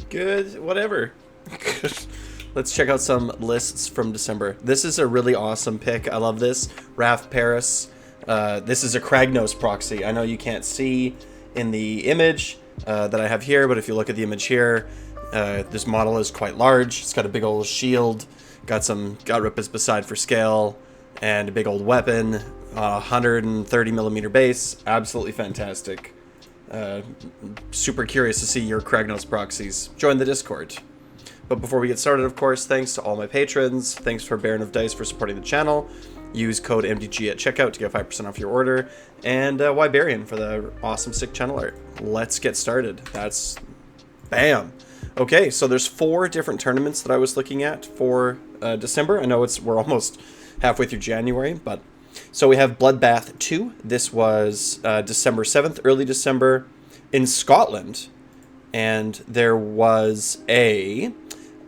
Good, whatever. Let's check out some lists from December. This is a really awesome pick. I love this. Raph Paris. This is a Kragnos proxy. I know you can't see in the image that I have here, but if you look at the image here, this model is quite large. It's got a big old shield, got rippers beside for scale, and a big old weapon, 130mm base. Absolutely fantastic. Super curious to see your Kragnos proxies. Join the Discord. But before we get started, of course, thanks to all my patrons. Thanks for Baron of Dice for supporting the channel. Use code MDG at checkout to get 5% off your order. And Wybarian for the awesome sick channel art. Let's get started. That's... bam! Okay, so there's 4 different tournaments that I was looking at for December. I know we're almost halfway through January, but... So we have Bloodbath 2. This was December 7th, early December, in Scotland. And there was a...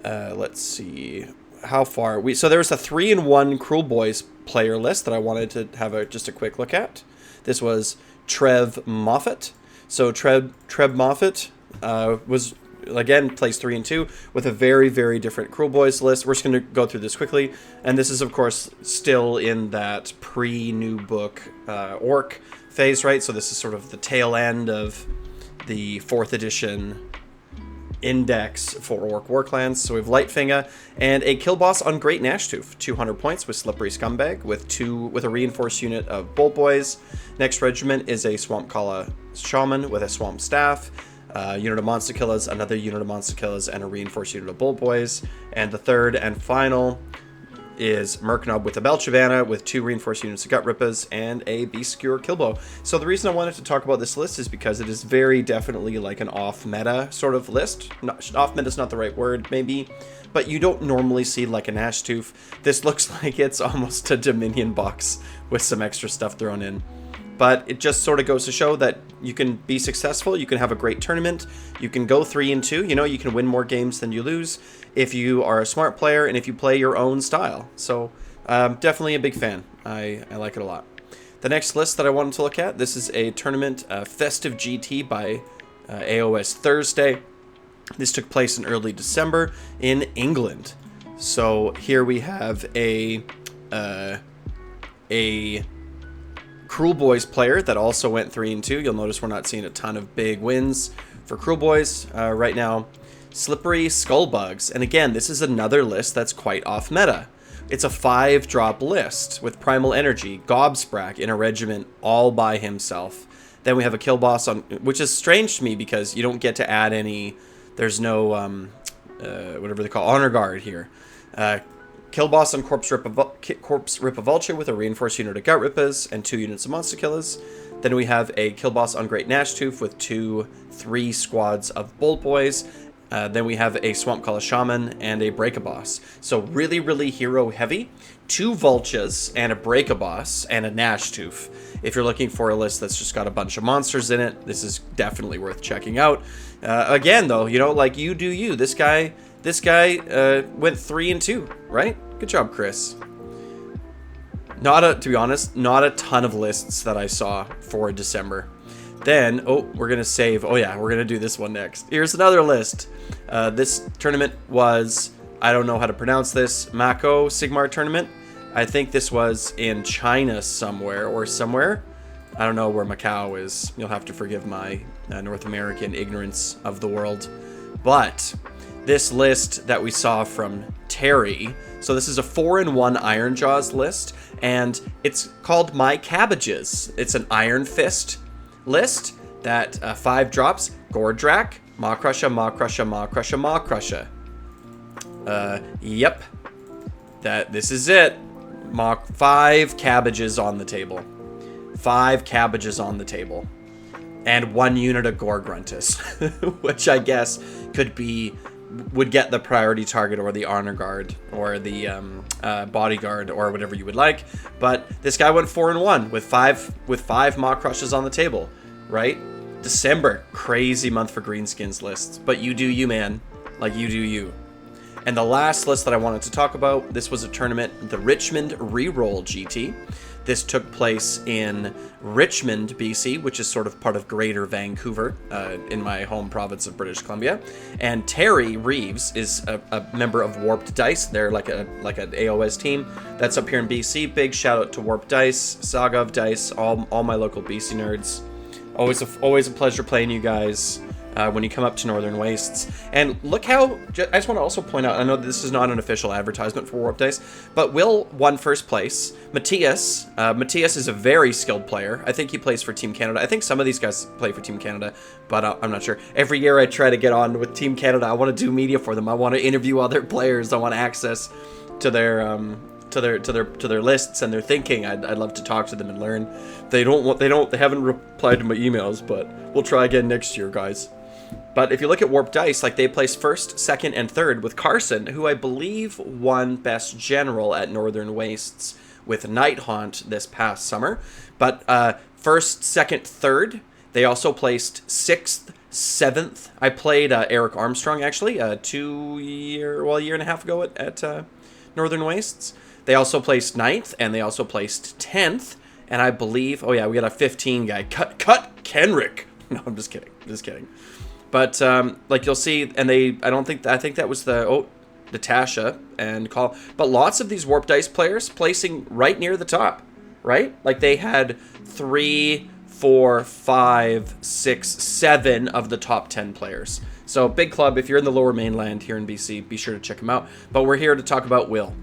let's see how far so there was a 3-in-1 Cruel Boys player list that I wanted to have just a quick look at. This was Trev Moffat. So Trev Moffat was again plays 3 and 2 with a very, very different Cruel Boys list. We're just going to go through this quickly, and this is of course still in that pre-new book orc phase, right? So this is sort of the tail end of the 4th edition index for Orc Warclans. So we have Lightfinger and a kill boss on Great Gnashtooth, 200 points with Slippery Scumbag with a reinforced unit of Bolt Boys. Next regiment is a Swamp Kalla Shaman with a Swamp Staff, unit of Monster Killers, another unit of Monster Killers, and a reinforced unit of Bolt Boys. And the third and final is Merknob with a Belchavana with 2 reinforced units of Gut Rippers and a Beast Skewer Killbow. So the reason I wanted to talk about this list is because it is very definitely like an off-meta sort of list. Off-meta is not the right word, maybe, but you don't normally see like a Gnashtooth. This looks like it's almost a Dominion box with some extra stuff thrown in. But it just sort of goes to show that you can be successful, you can have a great tournament, you can go 3 and 2, you know, you can win more games than you lose if you are a smart player and if you play your own style. So definitely a big fan. I like it a lot. The next list that I wanted to look at, this is a tournament, Festive GT by AOS Thursday. This took place in early December in England. So here we have a Cruel Boys player that also went 3 and 2. You'll notice we're not seeing a ton of big wins for Cruel Boys right now. Slippery Skullbugs. And again, this is another list that's quite off meta. It's a 5-drop list with Primal Energy, Gobsprak in a regiment all by himself. Then we have a kill boss on, which is strange to me because you don't get to add any, there's no, whatever they call, Honor Guard here. Kill boss on Corpse Ripavulture with a reinforced unit of Gut Rippers and 2 units of Monster Killers. Then we have a kill boss on Great Gnashtooth with 3 squads of Bolt Boys. Then we have a Swamp Kalla Shaman and a Break-a-Boss. So really, really hero heavy. 2 Vultures and a Break-a-Boss and a Gnashtooth. If you're looking for a list that's just got a bunch of monsters in it, this is definitely worth checking out. Again, though, you know, like you do you. This guy went 3 and 2, right? Good job, Chris. To be honest, not a ton of lists that I saw for December. Then, we're going to save. Oh yeah, we're going to do this one next. Here's another list. This tournament was, I don't know how to pronounce this, Macau Sigmar tournament. I think this was in China somewhere. I don't know where Macau is. You'll have to forgive my North American ignorance of the world. But this list that we saw from Terry, so this is a 4-in-1 Iron Jaws list, and it's called My Cabbages. It's an Iron Fist list that 5 drops, Gordrak, Maw Crusher, Maw Crusher, Maw Crusher, Maw Crusher. Yep. This is it. 5 cabbages on the table. 5 cabbages on the table. And 1 unit of Gore Gruntus, which I guess would get the priority target or the honor guard or the bodyguard or whatever you would like. But this guy went 4-in-1 with five Maw Crushes on the table, right? December, crazy month for greenskins lists, but you do you, man. Like, you do you. And the last list that I wanted to talk about, this was a tournament, the Richmond Reroll GT. This took place in Richmond, BC, which is sort of part of Greater Vancouver, in my home province of British Columbia. And Terry Reeves is a member of Warped Dice. They're like an AOS team that's up here in BC. Big shout out to Warped Dice, Saga of Dice, all my local BC nerds. Always a pleasure playing you guys. When you come up to Northern Wastes. And look how, I just want to also point out, I know this is not an official advertisement for Warp Dice, but Will won first place. Matthias is a very skilled player. I think he plays for Team Canada. I think some of these guys play for Team Canada, but I'm not sure. Every year I try to get on with Team Canada. I want to do media for them. I want to interview other players. I want access to their lists and their thinking. I'd love to talk to them and learn. They haven't replied to my emails, but we'll try again next year, guys. But if you look at Warp Dice, like they placed first, second, and third with Carson, who I believe won Best General at Northern Wastes with Nighthaunt this past summer. But first, second, third, they also placed 6th, 7th. I played Eric Armstrong, actually, a year and a half ago at Northern Wastes. They also placed 9th, and they also placed 10th. And I believe, oh yeah, we got a 15 guy. Cut Kenrick. No, I'm just kidding. But like you'll see, and I think that was Natasha and Call, but lots of these Warp Dice players placing right near the top, right? Like they had 3, 4, 5, 6, 7 of the top 10 players. So big club. If you're in the Lower Mainland here in BC, be sure to check them out. But we're here to talk about Will.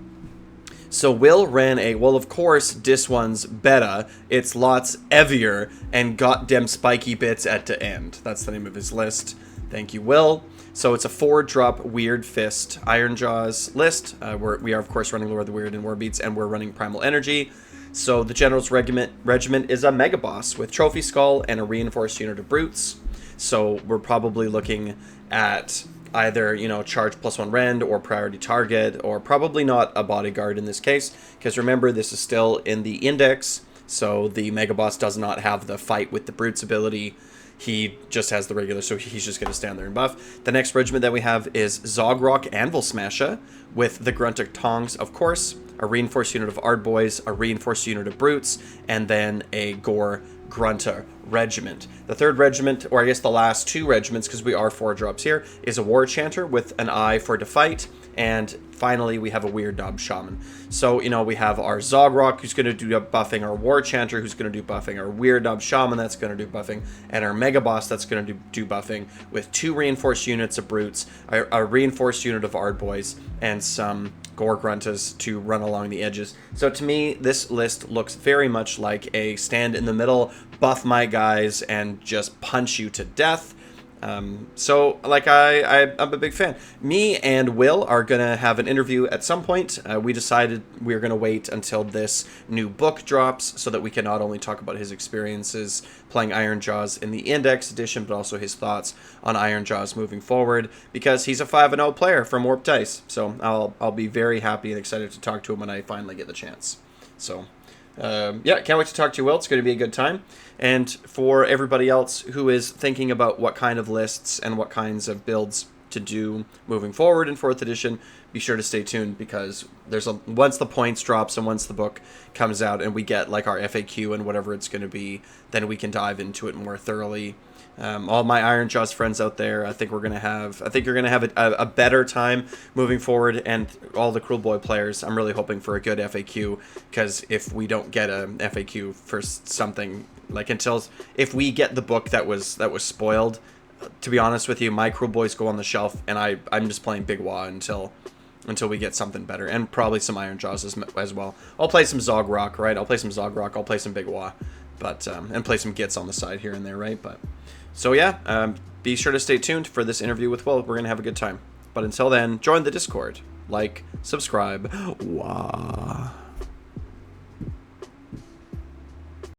So Will ran of course, this one's beta. It's lots heavier and got them spiky bits at the end. That's the name of his list. Thank you, Will. So it's a 4-drop Weird Fist Iron Jaws list. We are, of course, running Lord of the Weird and Warbeats, and we're running Primal Energy. So the General's Regiment is a Mega Boss with Trophy Skull and a reinforced unit of Brutes. So we're probably looking at either, charge +1 rend or priority target, or probably not a bodyguard in this case, because remember, this is still in the index, so the Mega Boss does not have the fight with the Brutes ability. He just has the regular, so he's just going to stand there and buff. The next regiment that we have is Zogrock Anvil Smasher with the Grunter Tongs, of course, a reinforced unit of Ardboys, a reinforced unit of Brutes, and then a Gore Grunter regiment. The third regiment, or I guess the last 2 regiments, because we are 4 drops here, is a War Chanter with an eye for Defight, and finally we have a Weird Knob Shaman. So, we have our Zogrock, who's going to do buffing, our War Chanter, who's going to do buffing, our Weird Knob Shaman, that's going to do buffing, and our Mega Boss, that's going to do buffing, with 2 reinforced units of Brutes, a reinforced unit of Ardboys, and some Gore Gruntas to run along the edges. So to me, this list looks very much like a stand in the middle, buff my guys, and just punch you to death. So like I'm a big fan. Me and Will are gonna have an interview at some point. We decided we're gonna wait until this new book drops so that we can not only talk about his experiences playing Iron Jaws in the Index edition, but also his thoughts on Iron Jaws moving forward, because he's a 5-0 player from Warped Dice. So I'll be very happy and excited to talk to him when I finally get the chance. So yeah, can't wait to talk to you, Will. It's going to be a good time. And for everybody else who is thinking about what kind of lists and what kinds of builds to do moving forward in 4th edition, be sure to stay tuned, because once the points drops and once the book comes out and we get like our FAQ and whatever it's going to be, then we can dive into it more thoroughly. All my Iron Jaws friends out there, I think you're gonna have a better time moving forward, and all the Cruel Boy players, I'm really hoping for a good FAQ, because if we don't get a FAQ for something, like if we get the book that was spoiled, to be honest with you, my Cruel Boys go on the shelf, and I'm just playing Big Wah until we get something better, and probably some Iron Jaws as well. I'll play some Zogrock, right? I'll play some Big Wah, but and play some Gits on the side here and there, right? But so yeah, be sure to stay tuned for this interview with Will. We're gonna have a good time. But until then, join the Discord, like, subscribe. Wah.